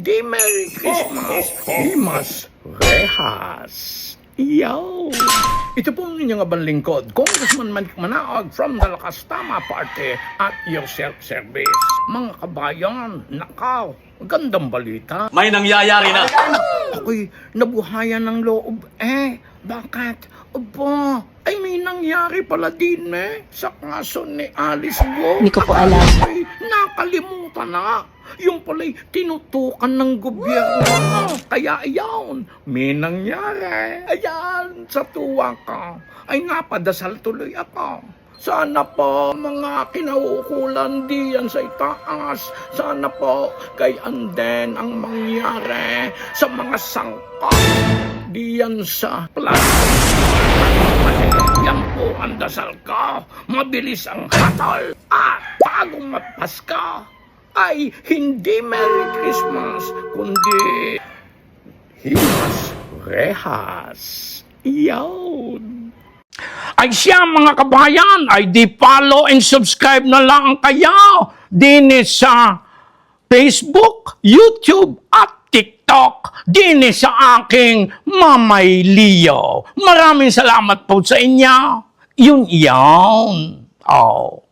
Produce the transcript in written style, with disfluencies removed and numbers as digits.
hindi Merry Christmas, Himas Rehas. Yo! Ito po ang inyong abang lingkod, Congressman Manik Manaog from the Lakas Tama Party at your self-service. Mga kabayan, nakaw, gandang balita. May nangyayari na. Ako'y nabuhayan ng loob. Bakit? Aba, ay may nangyari pala din sa kaso ni Alice Go. Hindi ko po alam. Ay, nakalimutan na. Yung pala'y tinutukan ng gobyerno. Kaya ayan, may nangyari. Ayan, sa tuwa ka. Ay napadasal tuloy ako. Sana po mga kinaukulan diyan sa itaas. Sana po kay anden ang mangyari sa mga sangkot diyan sa plato. Yan po ang dasal ko. Mabilis ang hatol. At bago magpasko ay hindi Merry Christmas, kundi Himas Rehas. Yun. Ay siya mga kabayan, ay di follow and subscribe na lang kayo din sa Facebook, YouTube at TikTok din sa aking Mamay Leo. Maraming salamat po sa inyo. Yun. Oh.